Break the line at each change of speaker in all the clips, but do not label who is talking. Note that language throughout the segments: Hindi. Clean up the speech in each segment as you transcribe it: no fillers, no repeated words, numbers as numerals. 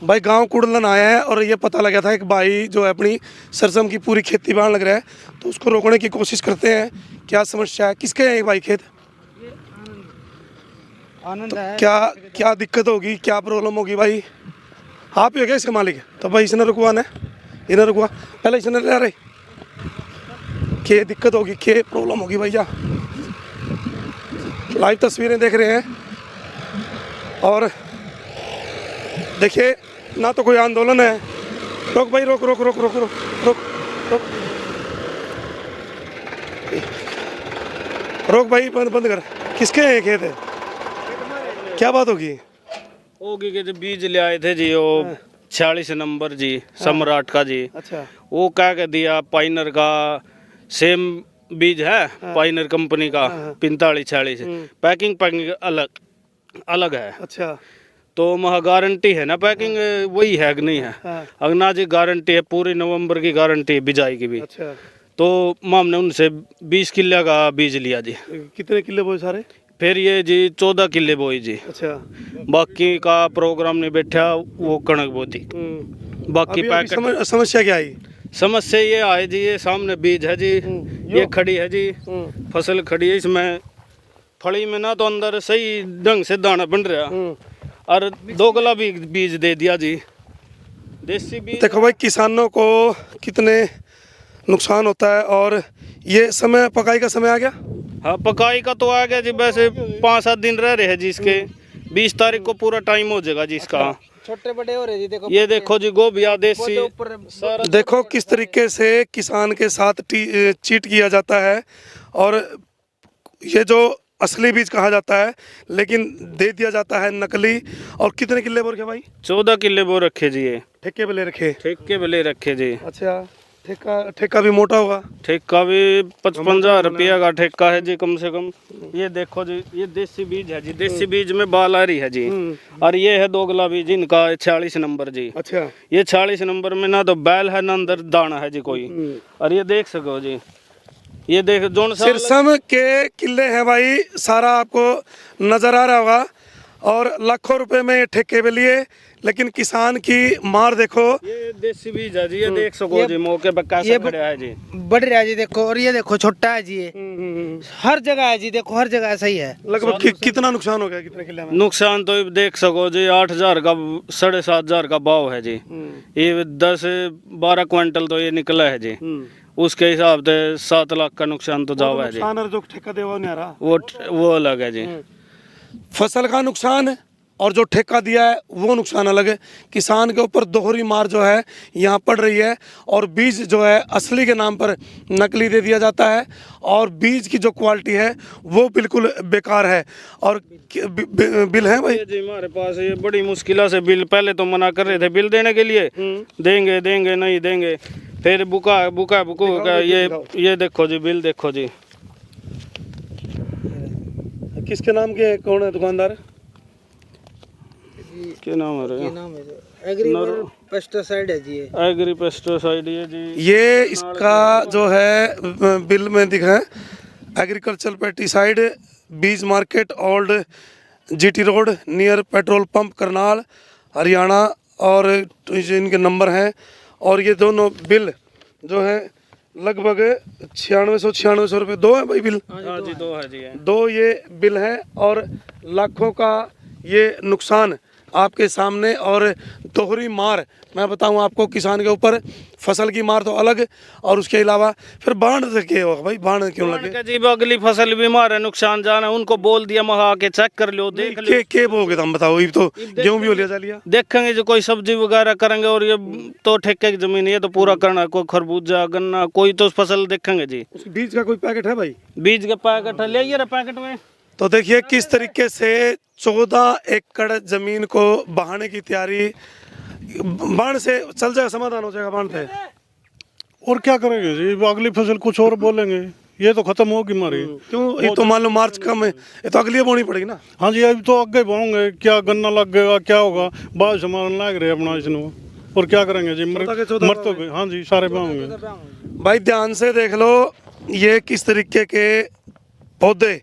भाई गांव कुड़लन आया है और ये पता लगा था एक भाई जो है अपनी सरसों की पूरी खेती बाहर लग रहा है, तो उसको रोकने की कोशिश करते हैं। क्या समस्या है, किसके हैं ये भाई खेत?
आनंद है।
क्या क्या दिक्कत होगी, क्या प्रॉब्लम होगी भाई? आप ही हो क्या इसके मालिक? तो भाई इसने रुकवाना है, इन्हें रुकवा पहले, इसने ले रहे क्या दिक्कत होगी, क्या प्रॉब्लम होगी भैया? लाइव तस्वीरें देख रहे हैं और देखिए ना तो कोई आंदोलन है। रोक भाई, रोक रोक रोक रोक रोक रोक रोक रोक भाई, बंद बंद कर। किसके हैं खेत है, क्या बात होगी?
कि जो बीज ले आए थे जी, वो 46 नंबर जी, सम्राट का जी।
अच्छा,
वो क्या कह दिया, पाइनर का सेम बीज है, पाइनर कंपनी का 45-46, पैकिंग पैकिंग अलग अलग है।
अच्छा,
तो वहाँ गारंटी है ना, पैकिंग वही है कि नहीं है? अगना जी गारंटी है, पूरी नवंबर की गारंटी है बिजाई की भी।
अच्छा,
तो हमने उनसे 20 किले का बीज लिया जी।
कितने किले बोए सारे?
फिर ये जी 14 किले बोई जी।
अच्छा,
बाकी का प्रोग्राम नहीं बैठा, वो कणक बोती। बाकी
अभी
पैकेट
समस्या क्या आई?
समस्या ये आए जी, ये सामने बीज है जी, ये खड़ी है जी, फसल खड़ी है, इसमें फली में ना तो अंदर सही ढंग से दाना बन रहा, और 2 गला भी बीज दे दिया जी, देसी बीज।
देखो भाई, किसानों को कितने नुकसान होता है। और ये समय पकाई का समय आ गया।
हाँ, पकाई का तो आ गया जी, वैसे 5-7 दिन रह रहे हैं जी इसके, 20 तारीख को पूरा टाइम हो जाएगा जी इसका।
छोटे बड़े हो रहे जी, देखो
ये देखो जी, गोभिया देसी
सारा
देखो किस तरीके से किसान के साथ चीट किया जाता है, और ये जो असली बीज कहा जाता है लेकिन दे दिया जाता है नकली। और कितने किले बोर के भाई?
14 किले वो रखे जी, ये
ठेके पे ले रखे?
ठेके पे ले रखे जी।
अच्छा, ठेका भी मोटा होगा?
ठेका भी 55,000 रुपया का ठेका है जी कम से कम। ये देखो जी, ये देसी बीज है जी, देसी बीज में बाल आ रही है जी। और ये है 2 गला बीज इनका 46 नंबर जी।
अच्छा,
ये 46 नंबर में ना तो बैल है ना अंदर दाना है जी कोई। और ये देख सको जी, ये देख जोन
सिरसम के किले हैं भाई, सारा आपको नजर आ रहा होगा। और लाखों रुपए में ये ठेके पे लिए, लेकिन किसान की मार देखो।
ये देसी बीज है जी, ये देख सको जी, मौके पर कैसे खड़ा है जी,
बढ़ रहा है जी। देखो, और ये देखो छोटा है जी, ये हर जगह है जी, देखो हर जगह ऐसा ही है।
लगभग कितना नुकसान हो गया, कितने किले में?
नुकसान तो देख सको जी, 8,000 का 7,500 का भाव है जी। ये 10-12 क्विंटल तो ये निकला है जी, उसके हिसाब से 7 लाख का नुकसान तो जावा है जी।
जो ठेका दे नहीं आ रहा,
वो अलग है जी।
फसल का नुकसान और जो ठेका दिया है वो नुकसान अलग है। किसान के ऊपर दोहरी मार जो है यहाँ पड़ रही है। और बीज जो है असली के नाम पर नकली दे दिया जाता है, और बीज की जो क्वालिटी है वो बिल्कुल बेकार है। और बिल है भाई
जी हमारे पास, ये बड़ी मुश्किल से बिल, पहले तो मना कर रहे थे बिल देने के लिए, देंगे देंगे नहीं देंगे, फिर बुका बुका ये देखो जी, बिल देखो जी।
किसके नाम के, कौन है दुकानदार?
क्या नाम है?
ये नाम है एग्री पेस्टिसाइड है जी,
एग्री पेस्टिसाइड ये जी।
ये इसका जो है बिल में दिखा है, एग्रीकल्चर पेस्टिसाइड, बीज market, old GT road near petrol pump Karnal Haryana. और इनके नंबर हैं। और ये दोनों बिल जो है लगभग 9600 रुपये, 2 है भाई बिल?
हाँ जी, 2 है जी,
2 ये बिल है। और लाखों का ये नुकसान आपके सामने। और दोहरी मार मैं बताऊं आपको, किसान के ऊपर फसल की मार तो अलग, और उसके अलावा फिर बाढ़ के होगा भाई, बाढ़ क्यों लगे
जी? अगली फसल बीमार है, नुकसान जाना, उनको बोल दिया महा के चेक कर लो, देख लो
के बोगे तुम बताओ। ये तो गेहूं भी हो लिया जा लिया,
देखेंगे जो कोई सब्जी वगैरह करेंगे। और ये तो ठेके की जमीन, ये तो पूरा करना, कोई खरबूजा गन्ना कोई तो फसल देखेंगे जी।
बीज का कोई पैकेट है भाई?
बीज के पैकेट ले आइए पैकेट में।
तो देखिए किस तरीके से 14 एकड़ जमीन को बहाने की तैयारी। बाढ़ से चल जाएगा, समाधान हो जाएगा बाढ़ से।
और क्या करेंगे जी, अगली फसल कुछ और बोलेंगे, ये तो खत्म होगी हमारी।
क्यों? ये तो मान लो मार्च कम है, ये तो अगली बोनी पड़ेगी ना।
हाँ जी, अभी तो आगे बोएंगे, क्या गन्ना लग गएगा, क्या होगा, बाद सामान लग रहे अपना इसमें। और क्या करेंगे जी, मर तो गए। हाँ जी, सारे बोएंगे
भाई। ध्यान से देख लो ये किस तरीके के पौधे,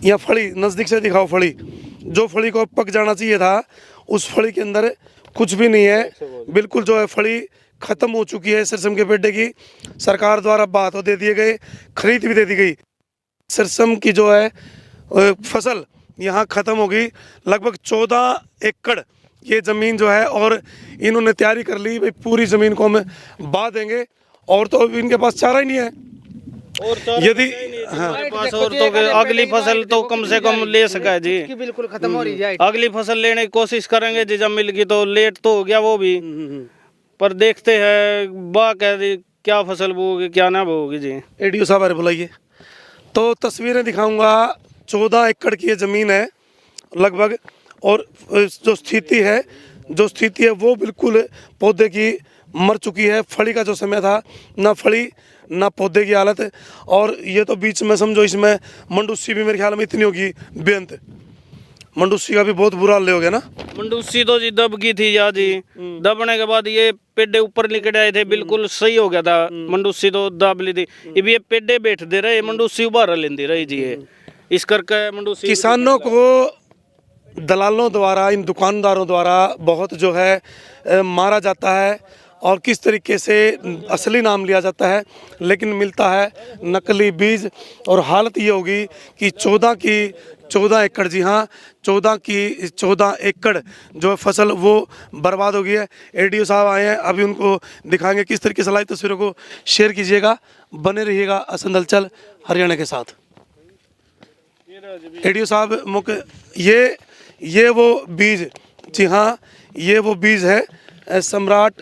या फली नज़दीक से दिखाओ, फली जो फली को पक जाना चाहिए था उस फली के अंदर कुछ भी नहीं है, बिल्कुल जो है फली खत्म हो चुकी है। सरसों के पेड़े की सरकार द्वारा बात दे दिए गए, खरीद भी दे दी गई। सरसों की जो है फसल यहाँ ख़त्म हो गई। लगभग 14 एकड़ ये ज़मीन जो है, और इन्होंने तैयारी कर ली भाई पूरी ज़मीन को हम बा देंगे, और तो इनके पास चारा ही नहीं है।
और
यदि
हमारे पास और तो अगली फसल तो कम से कम ले सका है जी,
इसकी बिल्कुल खत्म हो रही है।
अगली फसल लेने की कोशिश करेंगे जी, जब मिल गई तो लेट तो हो गया वो भी, पर देखते हैं बा कह दी क्या फसल बोगी क्या ना बोगी जी।
एडीओ साहब अरे बुलाइए। तो तस्वीरें दिखाऊंगा। 14 एकड़ की ये ज़मीन है लगभग, और जो स्थिति है वो बिल्कुल पौधे की मर चुकी है। फली का जो समय था, ना फली ना पौधे की हालत, और ये तो बीच में समझो इसमें मंडूसी भी मेरे ख्याल में इतनी होगी बेअंत। मंडूसी का भी बहुत बुरा हाल हो गया ना।
मंडूसी तो जी दब गई थी या जी, दबने के बाद ये पेड़े ऊपर निकल आए थे, बिल्कुल सही हो गया था। मंडूसी तो दब ली थी, अब ये पेड़े बैठ दे रहे, मंडूसी उबार लेंदी रही जी। ये इस करके मंडूसी
किसानों को दलालों द्वारा, इन दुकानदारों द्वारा बहुत जो है मारा जाता है, और किस तरीके से असली नाम लिया जाता है, लेकिन मिलता है नकली बीज। और हालत ये होगी कि 14 एकड़, जी हाँ 14 एकड़ जो है फसल वो बर्बाद हो गई है। एडीओ साहब आए हैं, अभी उनको दिखाएंगे किस तरीके से। लाइव तस्वीरों को शेयर कीजिएगा, बने रहिएगा असंध हलचल हरियाणा के साथ। एडीओ साहब मुख्य ये वो बीज, जी हाँ ये वो बीज है सम्राट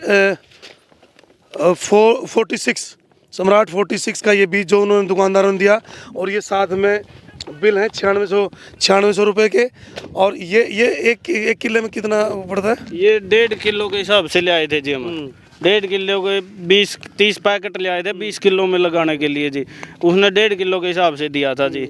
46 का ये बीज जो उन्होंने दुकानदारों ने दिया, और ये साथ में बिल है 9600 रुपए के। और ये एक किले में कितना पड़ता है?
ये 1.5 किलो के हिसाब से ले आए थे जी हम। 1.5 किलो के 20-30 पैकेट ले आए थे 20 किलो में लगाने के लिए जी। उसने 1.5 किलो के हिसाब से दिया था जी।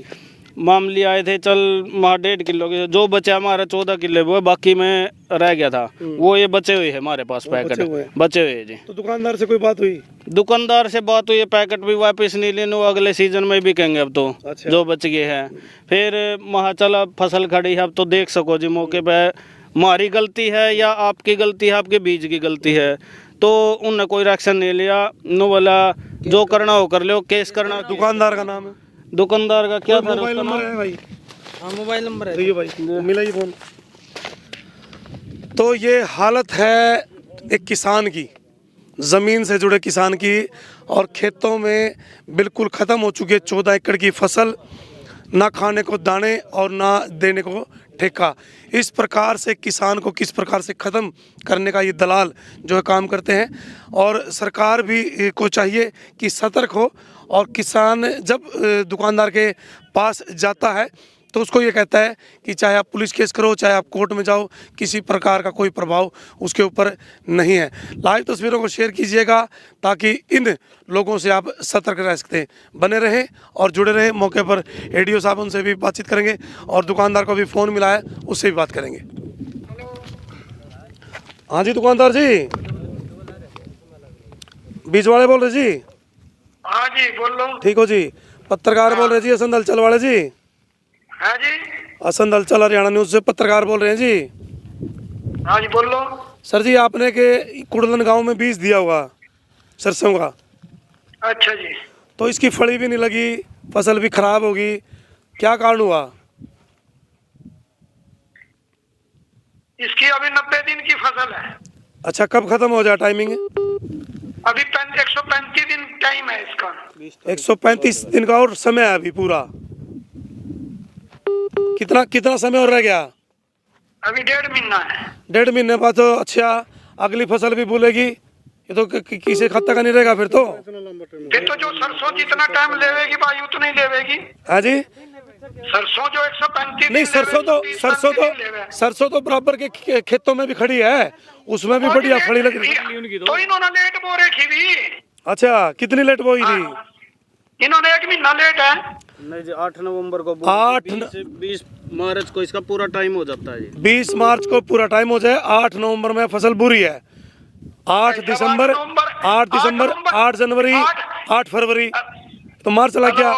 मामले आए थे चल वहाँ 1.5 किलो के, जो बचा हमारा 14 किलो वो, बाकी में रह गया था वो, ये बचे हुए है हमारे पास पैकेट बचे हुए जी।
तो दुकानदार से कोई बात हुई?
दुकानदार से बात हुई, पैकेट भी वापस नहीं लेने, वो अगले सीजन में भी कहेंगे अब तो।
अच्छा।
जो बच गए हैं फिर वहाँ चला फसल खड़ी है, अब तो देख सको जी मौके पे हमारी गलती है या आपकी गलती है, आपके बीज की गलती है, तो उनने कोई रिएक्शन नहीं लिया। नो बोला जो करना हो कर लो, केस करना।
दुकानदार का नाम है?
दुकानदार का क्या था?
मोबाइल नंबर है भाई?
हाँ मोबाइल नंबर है।
देखिए भाई मिला ही फोन। तो ये हालत है एक किसान की, ज़मीन से जुड़े किसान की, और खेतों में बिल्कुल ख़त्म हो चुकी है 14 एकड़ की फसल, ना खाने को दाने और ना देने को ठेका। इस प्रकार से किसान को किस प्रकार से ख़त्म करने का ये दलाल जो है काम करते हैं। और सरकार भी को चाहिए कि सतर्क हो, और किसान जब दुकानदार के पास जाता है तो उसको ये कहता है कि चाहे आप पुलिस केस करो, चाहे आप कोर्ट में जाओ, किसी प्रकार का कोई प्रभाव उसके ऊपर नहीं है। लाइव तस्वीरों को शेयर कीजिएगा ताकि इन लोगों से आप सतर्क रह सकते हैं। बने रहें और जुड़े रहें। मौके पर एडीओ साहब उनसे भी बातचीत करेंगे, और दुकानदार को भी फ़ोन मिला है उससे भी बात करेंगे। हाँ जी दुकानदार जी, बीज वाले बोल रहे जी?
हाँ जी बोलो।
ठीक हो जी? पत्रकार बोल रहे जी असंध हलचल वाले जी?
हाँ जी।
असंध हलचल हरियाणा न्यूज़ से पत्रकार बोल रहे हैं जी।
हाँ जी बोलो।
सर जी आपने के कुड़लन गांव में बीज दिया होगा सरसों का?
अच्छा जी।
तो इसकी फली भी नहीं लगी, फसल भी खराब होगी, क्या कारण हुआ?
इसकी अभी 90 दिन की फसल है।
अच्छा कब खत्म हो जाए टाइमिंग?
अभी 135 दिन टाइम है इसका।
135 दिन का और समय है अभी पूरा। कितना समय और रह गया?
अभी 1.5 महीना है।
1.5 महीने बाद तो अच्छा अगली फसल भी बोलेगी, ये तो किसी खाता का नहीं रहेगा फिर तो।
फिर तो जो सरसों जितना टाइम लेवेगी भाई उतना ही लेवेगी।
हाँ जी?
सरसों जो 135
नहीं सरसों तो बराबर के खेतों में भी खड़ी है, उसमें भी बढ़िया फली लग रही है।
तो इन्होंने लेट बो रखी भी।
अच्छा कितनी लेट बोई थी?
इन्होंने 1 महीना लेट है।
नहीं जी 8 नवंबर को 20 मार्च को इसका पूरा टाइम हो जाता है।
20 मार्च को पूरा टाइम हो जाए, 8 नवंबर में फसल बुरी है। 8 दिसंबर 8 जनवरी 8 फरवरी तो मार्च चला गया।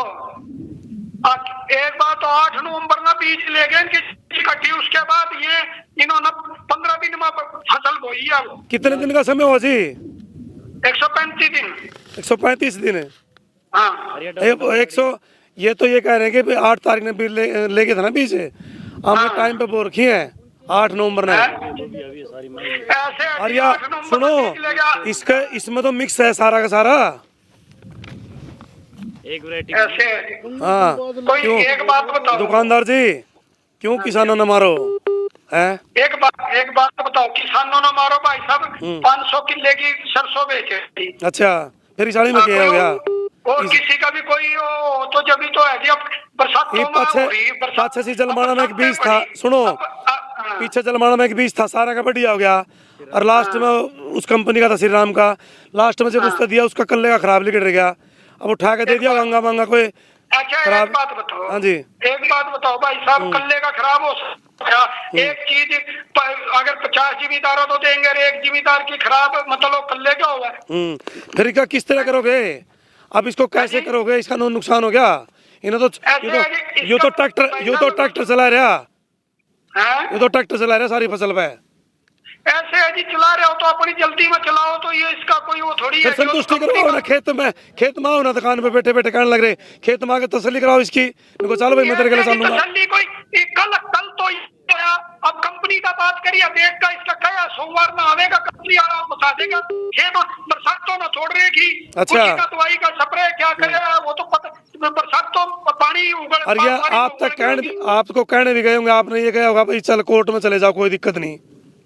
एक बात तो 8 नवंबर में बीज ले गए इनकी इकट्ठी, उसके बाद ये इन्होंने 15 दिन में फसल बोई है वो।
कितने दिन का समय हुआ जी?
135 दिन।
135 दिन है।
हाँ
100 ये तो ये कह रहे हैं कि 8 तारीख ने बीज लेके था ना बीज, हमने टाइम पे बो रखी है 8 नवंबर ने।
ऐसे
और या
8 नवंबर
सुनो,
को बीज लेगा।
इसका इसमें तो मिक्स है सारा का सारा।
ऐसे
हाँ
कोई
क्यों
एक बात बताओ,
दुकानदार जी, क्यों किसानों ने मारो है?
एक बात बताओ, किसानों ने मारो भाई साहब 500 किले की सरसों बेचे थी।
अच्छा, फिर इसाड़ी में क्या हो गया?
और किसी का भी कोई हो तो जब भी तो है कि अब बरसात
ये पाछे से जलमाना में एक बीज था, सुनो, पीछे जलमाना में एक बीज था, सारा का बढ़िया हो गया। और लास्ट में उस कंपनी का था श्री राम का, लास्ट में जब उसने दिया उसका कल्ले का खराब लिखट गया, अब उठा के दे दिया गंगा मंगा कोई
अच्छा
खराब।
एक बात बताओ,
हाँ जी,
एक बात बताओ भाई साहब, कल्ले का खराब हो सकता है। एक चीज अगर 50 जिम्मेदारों तो देंगे और एक जिम्मेदार की खराब मतलब कल्ले क्या होगा?
फिर इसका किस तरह करोगे? अब इसको कैसे करोगे? इसका नुकसान हो गया। इन्हें तो ये तो ट्रैक्टर चला रहा,
हैं?
ये तो ट्रैक्टर चला रहा सारी फसल पे।
ऐसे है जी, चला रहे हो तो अपनी जल्दी में चलाओ, तो ये इसका कोई वो थोड़ी
फिर
है कि वो
संतुष्टि
कंपनी
करो
का-
ना, खेत में आओ ना, दुकान पे बैठे बैठे कहने लग रहे, खेत में आके तसल्ली कराओ इसकी। इनको चलो भाई मैं तेरे के लिए चलूंगा।
तसल्ली कोई कल तो ये गया, अब कंपनी का बात करिए, देख का इसका क्या सोमवार में आवेगा कंपनी वाला बता देगा। खेत बरसातों में छोड़ रही थी,
अच्छा।
उसी का दवाई का स्प्रे क्या करेगा वो तो पता, बरसात तो पानी उगड़
और ये आप तक आपको कहने भी गए होंगे, आपने ये कहा होगा भाई चल कोर्ट में चले जाओ, कोई दिक्कत नहीं।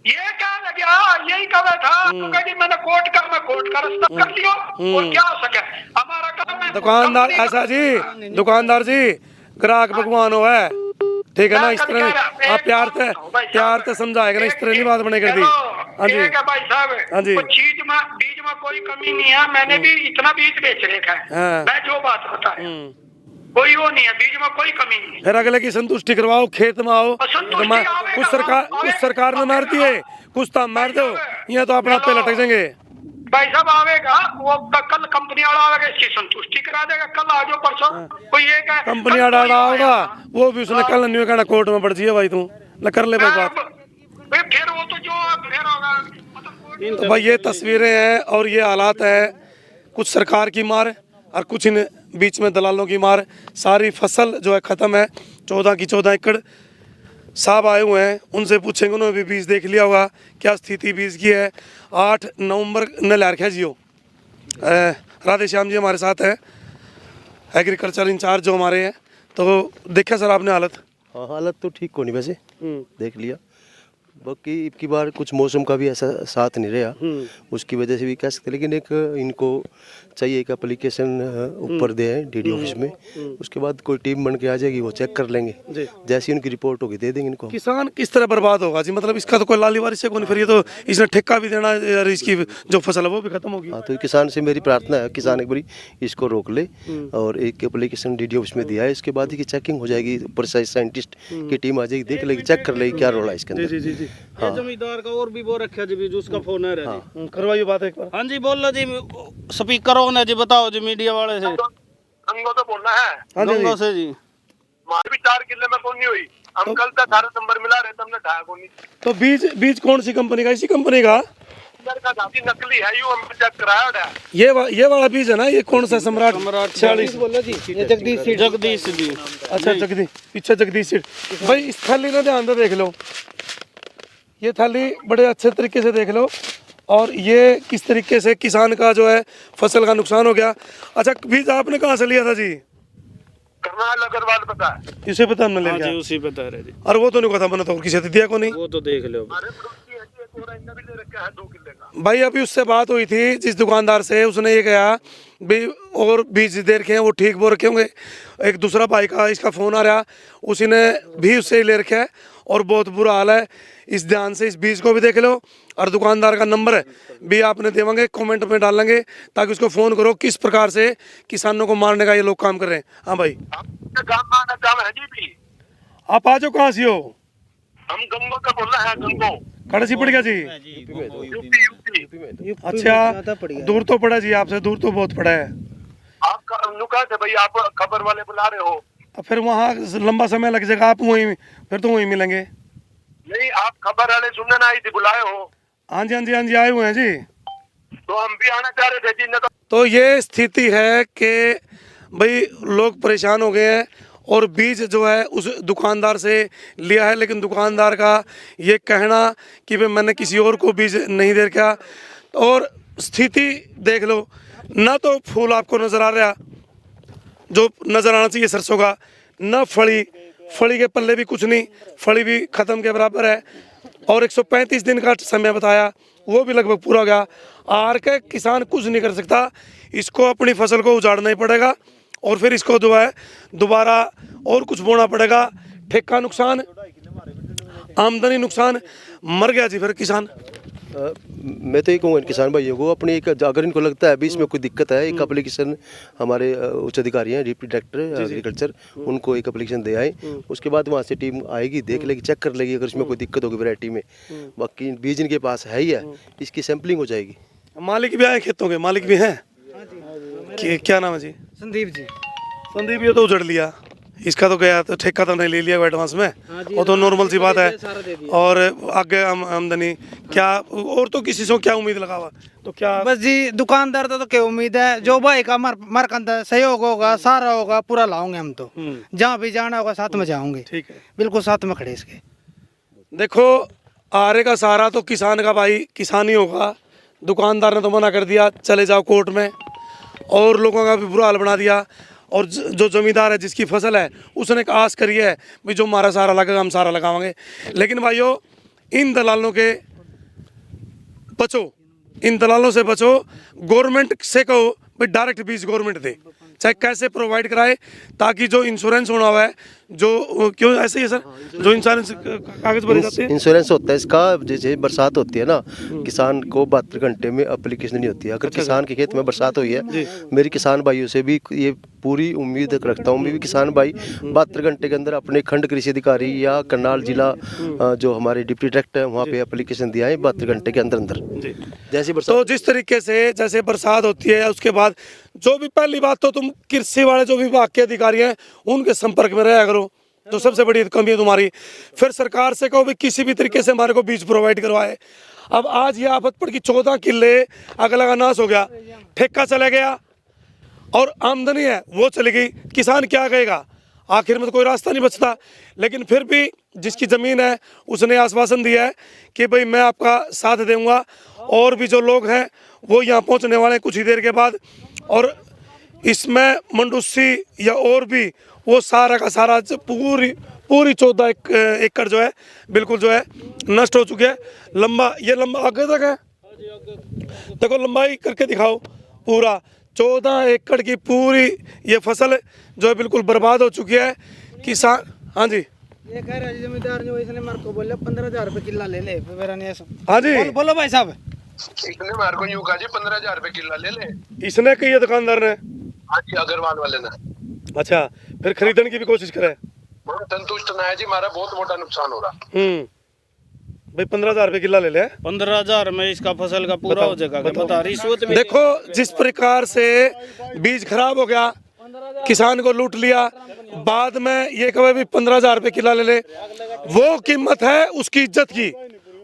ये क्या लगा, यही कहा था तो कहा कि मैंने कोर्ट का रास्ता कर लियो और क्या हो सके, हमारा काम है।
दुकानदार
कंपनी का-
ऐसा जी, दुकानदार जी, ग्राहक भगवान हो है, ठीक है ना? इस तरह आप प्यार से समझाएगा ना, इस तरह नहीं बात बने कर दी। हाँ जी,
एक है भाई साहब,
हाँ जी।
कुछ चीज में बीज में कोई कमी नहीं है, मैंने भी इतना बीज बेच रखा है।
हाँ।
मैं जो बात बताया कोई वो नहीं है, बीज में कोई कमी नहीं है।
फिर अगले की संतुष्टि करवाओ, खेत में आओ।
संतुष्टि आवेगा,
कुछ सरकार ने मारती है, कुछ तो हम मार दो, यहाँ तो अपना पे लटक जाएंगे।
भाई साहब आवेगा वो कल कंपनी वाला आवेगा, इसकी संतुष्टि करा देगा, कल आज परसों कोई एक है
कंपनी आड़ा होगा, वो भी उसने कल नहीं कहना कोर्ट में पड़ जाइए भाई, तू कर ले भाई बात।
फिर वो तो जो फिर होगा मतलब
तो भाई ये तस्वीरें हैं और ये हालात है, कुछ सरकार की मार और कुछ इन बीच में दलालों की मार। सारी फसल जो है ख़त्म है, 14 की 14 एकड़। साहब आए हुए हैं, उनसे पूछेंगे, उन्होंने भी बीज देख लिया होगा क्या स्थिति बीज की है। 8 नवंबर ने ला रखा है जियो। राधे श्याम जी हमारे साथ हैं, एग्रीकल्चर इंचार्ज जो हमारे हैं। तो देखा सर आपने हालत?
हाँ, हालत तो ठीक को नहीं वैसे देख लिया, बाकी की बार कुछ मौसम का भी ऐसा साथ नहीं रहा, उसकी वजह से भी कह सकते। लेकिन एक इनको चाहिए एक एप्लीकेशन ऊपर दे हैं डीडी ऑफिस में, उसके बाद कोई टीम बन के आ जाएगी, वो चेक कर लेंगे, जैसी उनकी रिपोर्ट होगी दे देंगे इनको।
किसान किस तरह बर्बाद होगा जी? मतलब इसका तो कोई लाली वारिस से कोई नहीं, फिर ये तो इसने ठेका भी देना और इसकी जो फसल है वो भी खत्म होगी।
हाँ, तो किसान से मेरी प्रार्थना है, किसान एक बारी इसको रोक ले और एक एप्लीकेशन डीडी ऑफिस में दिया है, इसके बाद ही चेकिंग हो जाएगी, प्रिसाइज साइंटिस्ट की टीम आ जाएगी, देख लेगी, चेक कर लेगी क्या रोल है इसके अंदर।
जी जी
ये जमींदार का और भी वो रखा जी बीज, उसका फोन है जी।
करवाइए बात एक बार।
हाँ जी बोल लो जी, स्पीकर ऑन है जी, बताओ जी मीडिया वाले से।
गंगो तो बोलना है,
हाँ जी
गंगो से जी।
मार भी 4 किले में कौन नहीं हुई, हम कल तक 18 नंबर मिला रहे थे, हमने ढाया कौन नहीं।
तो बीज कौन सी कंपनी का? इसी कंपनी का
इधर का दादी नकली है, यूं हमने चेक कराया है।
ये वाला बीज है ना? ये कौन सा? सम्राट 46
बोलो जी, ये जगदीश सेठ।
जगदीश जी।
अच्छा जगदीश, पीछे जगदीश सेठ। भाई इस थाली ना ध्यान से देख लो, ये थाली बड़े अच्छे तरीके से देख लो, और ये किस तरीके से किसान का जो है फसल का नुकसान हो गया। अच्छा बीज आपने कहाँ से लिया था जी?
करनाल अग्रवाल पता है,
इसे पता हमने ले
हाँ जी
लिया,
उसी बता रहे जी।
और वो तो नहीं पता मैंने तो किसी से दिया को नहीं।
वो तो देख लो।
अरे पड़ोसी है जी, एक और इनका भी ले रखा है 2 किले का।
भाई अभी उससे बात हुई थी जिस दुकानदार से, उसने ये कहा भी और बीज दे रखे हैं वो ठीक बोल रखे होंगे। एक दूसरा भाई का इसका फ़ोन आ रहा, उसी ने भी उससे ही ले रखा है और बहुत बुरा हाल है। इस ध्यान से इस बीज को भी देख लो, और दुकानदार का नंबर भी आपने देवांगे, कमेंट में डालेंगे, ताकि उसको फ़ोन करो किस प्रकार से किसानों को मारने का ये लोग काम कर रहे हैं। हाँ भाई
काम है जी भी,
आप आ जाओ, कहाँ से हो?
हम गंगो का बोलना है, गंगो
कड़सी पड़ गया जी?
यूपी।
अच्छा दूर तो पड़ा जी, आपसे दूर तो बहुत पड़ा है।
आप नुका थे भाई, आप खबर वाले बुला रहे हो।
अब फिर वहाँ लंबा समय लग जाएगा, आप वहीं फिर तो वहीं मिलेंगे।
नहीं, आप खबर वाले सुनने ना आई थी, बुलाए हो?
हाँ जी हाँ जी हाँ जी, आए हुए हैं जी।
तो हम भी आना चाह रहे थे जी, ने
तो ये स्थिति है कि भाई लोग परेशान हो गए हैं और बीज जो है उस दुकानदार से लिया है, लेकिन दुकानदार का ये कहना कि भाई मैंने किसी और को बीज नहीं दे रखा। और स्थिति देख लो, ना तो फूल आपको नज़र आ रहा जो नज़र आना चाहिए सरसों का, ना फली, फली के पल्ले भी कुछ नहीं, फली भी ख़त्म के बराबर है। और 135 दिन का समय बताया, वो भी लगभग पूरा हो गया। आर के किसान कुछ नहीं कर सकता, इसको अपनी फसल को उजाड़ना ही पड़ेगा और फिर इसको जो है दोबारा और कुछ बोना पड़ेगा। ठेका नुकसान, आमदनी नुकसान, मर गया जी फिर किसान।
मैं तो ये कहूँगा किसान भाइयों को अपनी एक, अगर इनको लगता है भी इसमें कोई दिक्कत है, एक एप्लीकेशन हमारे उच्च अधिकारी हैं, डिप्टी डायरेक्टर एग्रीकल्चर, उनको एक एप्लीकेशन दे आए। उसके बाद वहाँ से टीम आएगी, देख लेगी, चेक कर लेगी, अगर इसमें कोई दिक्कत होगी वैरायटी में, बाकी बीज इनके पास है ही है, इसकी सैंपलिंग हो जाएगी।
मालिक भी आए खेतों के, मालिक भी हैं। क्या नाम है जी?
संदीप जी।
संदीप, ये तो उजड़ लिया, इसका तो गया, तो ठेका तो नहीं ले लिया एडवांस में, वो तो नॉर्मल सी बात है। और आगे आमदनी क्या, और तो किसी से क्या उम्मीद लगा हुआ, तो क्या
बस जी दुकानदार तो क्या उम्मीद है, जो भाई का मर कंदा सहयोग होगा, सारा होगा, पूरा लाओगे हम तो, जहाँ भी जाना होगा साथ में जाओगे।
ठीक है,
बिल्कुल साथ में खड़े इसके।
देखो आरे का सहारा तो किसान का भाई किसान ही होगा। दुकानदार ने तो मना कर दिया, चले जाओ कोर्ट में, और लोगों का भी बुरा हाल बना दिया। और जो जमींदार है, जिसकी फसल है, उसने एक आस करी है भाई जो हमारा सारा लगेगा हम सारा लगाएंगे। लेकिन भाइयों, इन दलालों के बचो, इन दलालों से बचो। गवर्नमेंट से कहो भाई डायरेक्ट बीज गवर्नमेंट दे, चाहे कैसे प्रोवाइड कराए, ताकि जो इंश्योरेंस होना हुआ है, जो क्यों ऐसे ही है सर, जो इंश्योरेंस कागज भरे जाते हैं,
इंश्योरेंस होता है इसका, जैसे बरसात होती है ना, किसान को 72 घंटे में एप्लीकेशन नहीं होती है। अगर किसान के खेत में बरसात हुई है, मेरी किसान भाइयों से भी ये पूरी उम्मीद रखता हूँ, मैं भी किसान भाई 72 घंटे के अंदर अपने खंड कृषि अधिकारी या करनाल जिला जो हमारे डिप्टी डायरेक्टर है वहाँ पे एप्लीकेशन दिया है 72 घंटे के अंदर अंदर। जैसे बरसात,
तो जिस तरीके से जैसे बरसात होती है, उसके बाद जो भी पहली बात तो तुम कृषि वाले जो विभाग के अधिकारी हैं उनके संपर्क में रहा करो, तो सबसे बड़ी कमी है तुम्हारी। फिर सरकार से कहो भी किसी भी तरीके से हमारे को बीज प्रोवाइड करवाए। अब आज ये आफत पड़ की 14 किले अगला का नाश हो गया, ठेका चला गया और आमदनी है वो चली गई, किसान क्या कहेगा? आखिर में तो कोई रास्ता नहीं बचता। लेकिन फिर भी जिसकी ज़मीन है उसने आश्वासन दिया है कि भाई मैं आपका साथ दूंगा, और भी जो लोग हैं वो यहाँ पहुँचने वाले हैं कुछ ही देर के बाद। और इसमें मंडूसी या और भी वो सारा का सारा पूरी 14 एकड़ जो है बिल्कुल जो है नष्ट हो चुके हैं। ये लंबा आगे तक है, देखो लंबाई करके दिखाओ, पूरा 14 एकड़ की पूरी ये फसल जो है बिल्कुल बर्बाद हो चुकी है। किसान, हाँ जी,
ये कह रहा है जमींदार ने इसने मार को बोला 15,000 रुपए किला ले ले, मेरा नहीं ऐसा।
हाँ जी,
बोलो भाई साहब।
इसने मार को यूं कहा जी 15,000 रुपए किला ले ले।
इसने कही है दुकानदार ने?
हाँ जी, अग्रवाल वाले ने।
अच्छा, फिर खरीदने की भी कोशिश करे?
संतुष्ट ना है जी, हमारा बहुत मोटा नुकसान हो रहा।
भाई 15,000 रुपए किला ले ले।
15,000 में इसका फसल का पूरा हो जाएगा, बता रिश्वत में।
देखो जिस प्रकार से बीज खराब हो गया, किसान को लूट लिया, बाद में ये कहे भी 15,000 रुपए किला ले ले। वो कीमत है उसकी इज्जत की,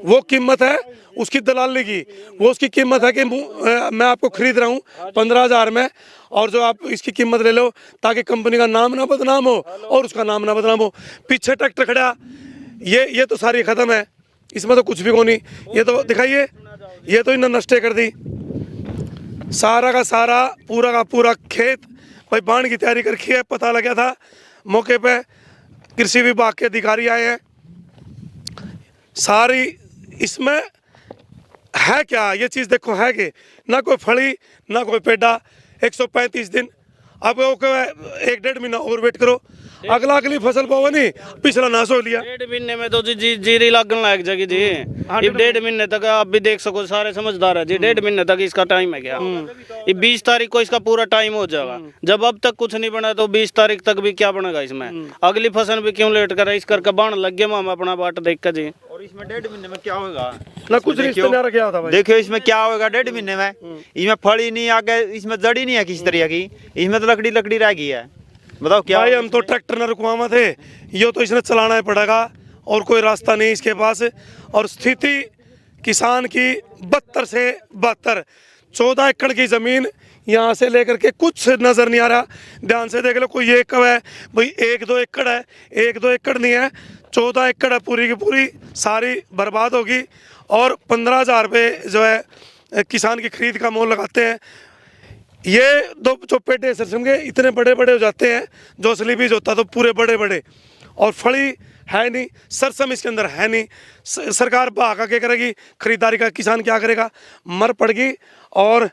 वो कीमत है उसकी दलाली की, वो उसकी कीमत है कि मैं आपको खरीद रहा हूँ 15,000 में, और जो आप इसकी कीमत ले लो ताकि कंपनी का नाम ना बदनाम हो और उसका नाम ना बदनाम हो। पीछे ट्रैक्टर खड़ा, ये तो सारी ख़त्म है, इसमें तो कुछ भी को नहीं। ये तो दिखाइए, ये तो इन्हें नष्टे कर दी, सारा का सारा पूरा का पूरा खेत भाई बाढ़ की तैयारी करके है। पता लगा था मौके पे, कृषि विभाग के अधिकारी आए हैं, सारी इसमें है क्या ये चीज़ देखो, है कि ना कोई फली ना कोई पेड़ा। 135 दिन, अब वो 1-1.5 महीना और वेट करो, अगला अगली फसल पाओ नहीं, पिछला नाश हो लिया।
1.5 महीने में तो जी जीरी लागन लायक जगह जी, 1.5 महीने तक आप भी देख सको, सारे समझदार है जी। 1.5 महीने तक इसका टाइम है क्या? ये 20 तारीख को इसका पूरा टाइम हो जाएगा। जब अब तक कुछ नहीं बना तो 20 तारीख तक भी क्या बनेगा इसमें? अगली फसल भी क्यों लेट कर इस करके बाण लग गया हम अपना बाट देख कर जी।
और इसमें 1.5 महीने में क्या होगा
ना कुछ रिश्ते ना रखा था भाई।
देखियो इसमें क्या होगा 1.5 महीने में, इसमें फल ही नहीं आ गए, इसमें जड़ ही नहीं है किसी तरह की, इसमें तो लकड़ी रह गई है। बताओ क्या
भाई, हम तो ट्रैक्टर न रुकवामा थे, यो तो इसने चलाना ही पड़ेगा। और कोई रास्ता नहीं इसके पास। और स्थिति किसान की 72 से 72, 14 एकड़ की ज़मीन यहाँ से लेकर के कुछ नज़र नहीं आ रहा। ध्यान से देख लो, कोई एक कब है भाई, 1-2 एकड़ है, 1-2 एकड़ नहीं है, 14 एकड़ है, पूरी की पूरी सारी बर्बाद होगी। और 15,000 रुपये जो है किसान की खरीद का मोल लगाते हैं। ये दो जो पेटे सरसों के इतने बड़े बड़े हो जाते हैं, जो असली बीज होता तो पूरे बड़े बड़े, और फली है नहीं, सरसम इसके अंदर है नहीं। सरकार भागा क्या करेगी, खरीदारी का किसान क्या करेगा, मर पड़गी और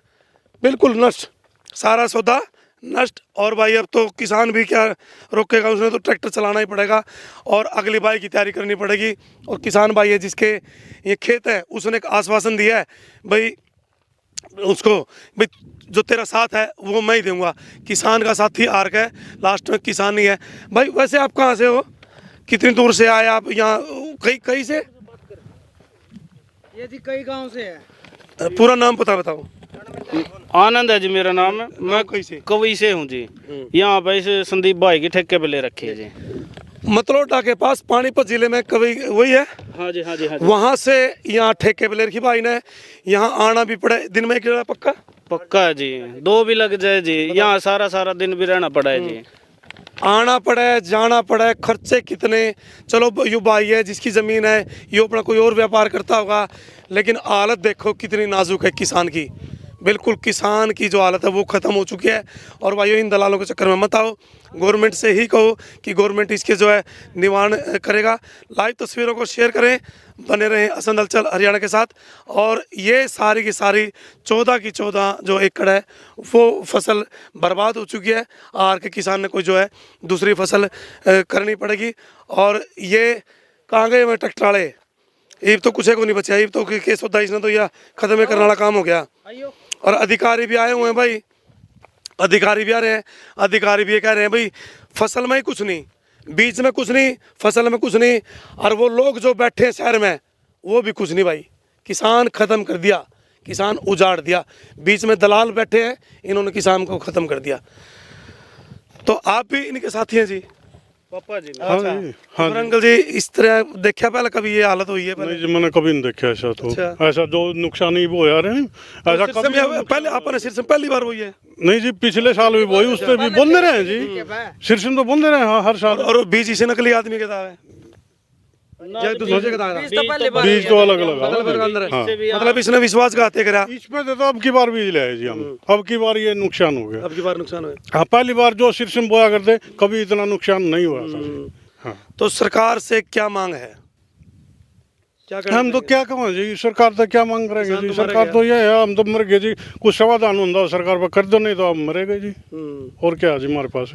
बिल्कुल नष्ट, सारा सौदा नष्ट। और भाई अब तो किसान भी क्या रोकेगा, उसने तो ट्रैक्टर चलाना ही पड़ेगा और अगली बाई की तैयारी करनी पड़ेगी। और किसान भाई है जिसके ये खेत है, उसने एक आश्वासन दिया है भाई उसको, भाई जो तेरा साथ है वो मैं ही दूंगा। किसान का साथी आर्क है, लास्ट में किसान ही है। भाई वैसे आप कहाँ से हो, कितनी दूर से आए आप यहाँ, कहीं से?
ये जी कई गांव से है।
पूरा नाम पता बताओ।
आनंद है जी मेरा नाम है, मैं कवई से हूँ जी। यहाँ पे इसे संदीप भाई की ठेके पे ले रखी है जी।
मतलोटा के पास पानीपत जिले में कभी वही है।
हाँ जी, हाँ जी, हाँ जी।
वहाँ से यहाँ ठेके पे ले रखी भाई ने। यहाँ आना भी पड़े, दिन में कितना पक्का?
पक्का है जी, 2 भी लग जाए जी। यहाँ सारा दिन भी रहना पड़ा है जी।
आना पड़े, जाना पड़े, खर्चे कितने। चलो यू भाई है जिसकी ज़मीन है, ये अपना कोई और व्यापार करता होगा, लेकिन हालत देखो कितनी नाजुक है किसान की। बिल्कुल किसान की जो हालत है वो ख़त्म हो चुकी है। और भाइयों इन दलालों के चक्कर में मत आओ, गवर्नमेंट से ही कहो कि गवर्नमेंट इसके जो है निवारण करेगा। लाइव तस्वीरों को शेयर करें, बने रहें असंद हलचल हरियाणा के साथ। और ये सारी की सारी 14 की 14 जो एकड़ है वो फसल बर्बाद हो चुकी है। आर के किसान ने कोई जो है दूसरी फसल करनी पड़ेगी। और ये कहाँ गए मैं ट्रैक्टर वाले, ये तो कुछ को नहीं बचा, ये तो केस होता इसने तो यह खत्म करने वाला काम हो गया। और अधिकारी भी आए हुए हैं भाई, अधिकारी भी आ रहे हैं। अधिकारी भी ये कह रहे हैं भाई फसल में ही कुछ नहीं, बीज में कुछ नहीं, फसल में कुछ नहीं। और वो लोग जो बैठे हैं शहर में वो भी कुछ नहीं भाई, किसान ख़त्म कर दिया, किसान उजाड़ दिया। बीच में दलाल बैठे हैं, इन्होंने किसान को ख़त्म कर दिया। तो आप भी इनके साथी हैं जी?
पापा जी।
हाँ जी, हाँ जी।
अंकल जी इस तरह देखा पहले कभी ये हालत हुई है?
नहीं जी, मैंने कभी नहीं देखा ऐसा। तो
अच्छा।
ऐसा जो नुकसान ही वो यार है ऐसा
सिरसम
कभी
में पहले आपने सिरसम पहली बार हुई है?
नहीं जी, पिछले साल भी वही, उससे भी बोलते रहे हैं जी, सिरसम तो बोलते रहे। हाँ, हर साल।
और बीज इसे नकली आदमी के दावे
बीज तो अलग अलग
हाँ। मतलब इसने विश्वासघात करा।
इसमें तो अब की बार बीज ले आए जी हम। अब की बार ये नुकसान हो गया।
अब की बार नुकसान हुआ।
हाँ, पहली बार जो सिरसम बोया करते कभी इतना नुकसान नहीं हुआ था। हाँ।
तो सरकार से क्या मांग है, क्या करना
हम तो क्या कहें जी, सरकार तो क्या मांग करेंगे जी।
तो
सरकार तो ये है, हम तो मर गए जी। कुछ समाधान होता सरकार पर कर दो, नहीं तो हम मरेंगे जी। और क्या जी हमारे पास।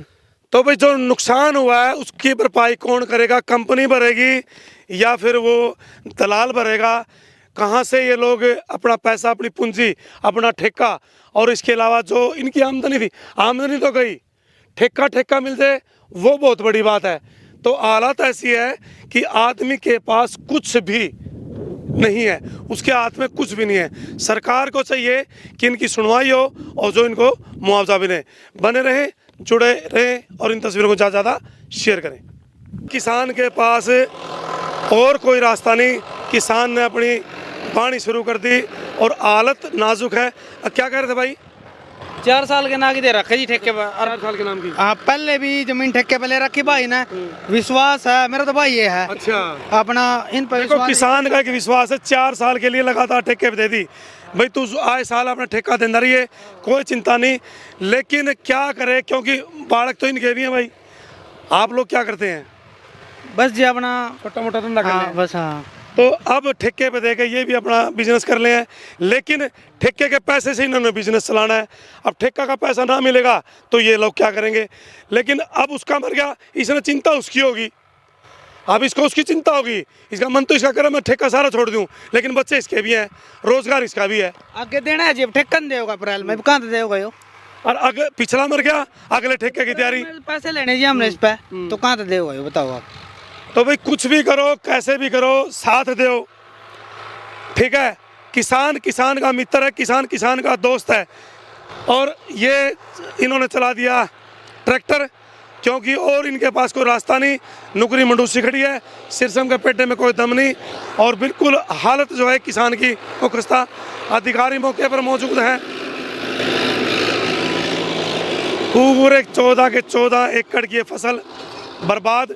तो भाई जो नुकसान हुआ है उसकी भरपाई कौन करेगा? कंपनी भरेगी या फिर वो दलाल भरेगा? कहाँ से ये लोग अपना पैसा, अपनी पूंजी, अपना ठेका, और इसके अलावा जो इनकी आमदनी थी, आमदनी तो गई, ठेका मिल जाए वो बहुत बड़ी बात है। तो हालत ऐसी है कि आदमी के पास कुछ भी नहीं है, उसके हाथ में कुछ भी नहीं है। सरकार को चाहिए कि इनकी सुनवाई हो और जो इनको मुआवजा भी दें। बने रहें, जुड़े रहें और इन तस्वीरों को ज़्यादा ज़्यादा शेयर करें। किसान के पास और कोई रास्ता नहीं, किसान ने अपनी वाणी शुरू कर दी और हालत नाजुक है। क्या कह रहे थे भाई?
4 साल के नागी दे रखे जी ठेके पर।
4 साल के नाम की?
हाँ, पहले भी जमीन ठेके पे ले रखी भाई ने। विश्वास है मेरा तो भाई ये है।
अच्छा,
अपना इन पर
देखो किसान का एक विश्वास है, 4 साल के लिए लगातार ठेके पे दे दी भाई, तू आए साल अपना ठेका देता रही है, कोई चिंता नहीं। लेकिन क्या करे, क्योंकि बालक तो इनके भी हैं भाई। आप लोग क्या करते हैं?
बस जी अपना
छोटा मोटा धंधा कर
हाँ, बस हाँ।
तो अब ठेके पे देके ये भी अपना बिजनेस कर ले हैं, लेकिन ठेके के पैसे से इन्होंने बिजनेस चलाना है। अब ठेका का पैसा ना मिलेगा तो ये लोग क्या करेंगे? लेकिन अब उसका मर गया, इसने चिंता उसकी होगी, अब इसको उसकी चिंता होगी। इसका मन तो इसका करे मैं ठेका सारा छोड़ दूं, लेकिन बच्चे इसके भी हैं, रोजगार इसका भी है।
आगे देना है जी, अब ठेका नहीं देगा अप्रैल में, कहाँ से देगा यो?
और अगर पिछला मर गया, अगले ठेके की तैयारी।
पैसे लेने जी हमने इस पे, तो कहाँ से देगा यो बताओ आप?
तो भाई कुछ भी करो, कैसे भी करो, साथ दो, ठीक है? किसान किसान का मित्र है, किसान किसान का दोस्त है। और ये इन्होंने चला दिया ट्रैक्टर क्योंकि और इनके पास कोई रास्ता नहीं, नुकरी मंडूसी खड़ी है, सिरसम के पेटे में कोई दम नहीं, और बिल्कुल हालत जो है किसान की वो खस्ता। अधिकारी मौके पर मौजूद हैं। पूरे 14 के 14 एकड़ की ये फसल बर्बाद,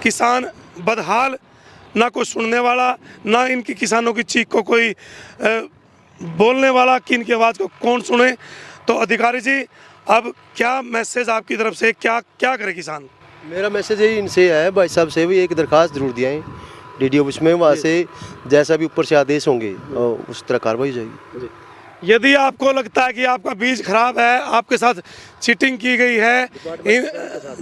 किसान बदहाल, ना कोई सुनने वाला, ना इनकी किसानों की चीख को कोई बोलने वाला कि इनकी आवाज़ को कौन सुने। तो अधिकारी जी, अब क्या मैसेज आपकी तरफ से, क्या क्या करे किसान?
मेरा मैसेज यही इनसे है, भाई साहब से भी एक दरखास्त जरूर दिया है DDO ऑफिस में, वहाँ से जैसा भी ऊपर से आदेश होंगे उस तरह कार्रवाई हो जाएगी।
यदि आपको लगता है कि आपका बीज खराब है, आपके साथ चीटिंग की गई है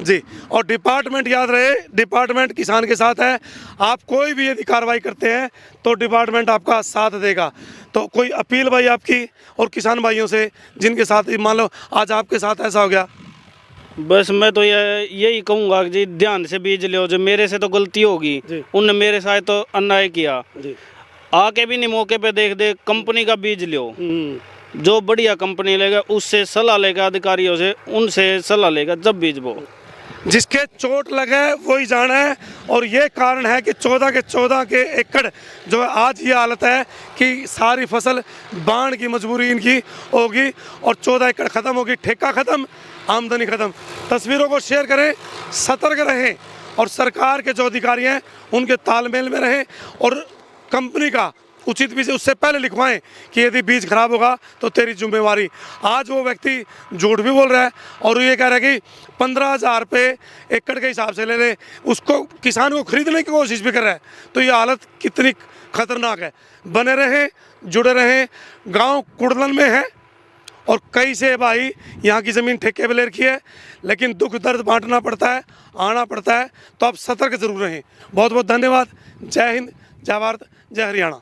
जी, और डिपार्टमेंट याद रहे, डिपार्टमेंट किसान के साथ है। आप कोई भी यदि कार्रवाई करते हैं तो डिपार्टमेंट आपका साथ देगा। तो कोई अपील भाई आपकी और किसान भाइयों से जिनके साथ मान लो आज आपके साथ ऐसा हो गया?
बस मैं तो यही कहूँगा कि जी ध्यान से बीज लो। जो मेरे से तो गलती होगी, उनने मेरे साथ तो अन्याय किया, आके भी नहीं मौके पे देख दे। कंपनी का बीज लो, जो बढ़िया कंपनी लेगा उससे सलाह लेगा, अधिकारियों से उनसे सलाह लेगा जब बीज बो।
जिसके चोट लगे वही जाना है। और ये कारण है कि 14 के 14 के एकड़ जो है आज ये हालत है कि सारी फसल बाढ़ की मजबूरी इनकी होगी, और 14 एकड़ ख़त्म होगी, ठेका ख़त्म, आमदनी ख़त्म। तस्वीरों को शेयर करें, सतर्क रहें, और सरकार के जो अधिकारी हैं उनके तालमेल में रहें, और कंपनी का उचित बीज उससे पहले लिखवाएं कि यदि बीज खराब होगा तो तेरी जिम्मेवारी। आज वो व्यक्ति झूठ भी बोल रहा है और ये कह रहा है कि 15,000 रुपये एकड़ के हिसाब से ले ले, उसको किसान को खरीदने की कोशिश भी कर रहा है। तो ये हालत कितनी खतरनाक है। बने रहें, जुड़े रहें। गांव कुड़लन में है और कई से भाई यहाँ की ज़मीन ठेके पे ले रखी है, लेकिन दुख दर्द बांटना पड़ता है, आना पड़ता है। तो आप सतर्क जरूर रहें। बहुत बहुत धन्यवाद। जय हिंद, जय भारत, जय हरियाणा।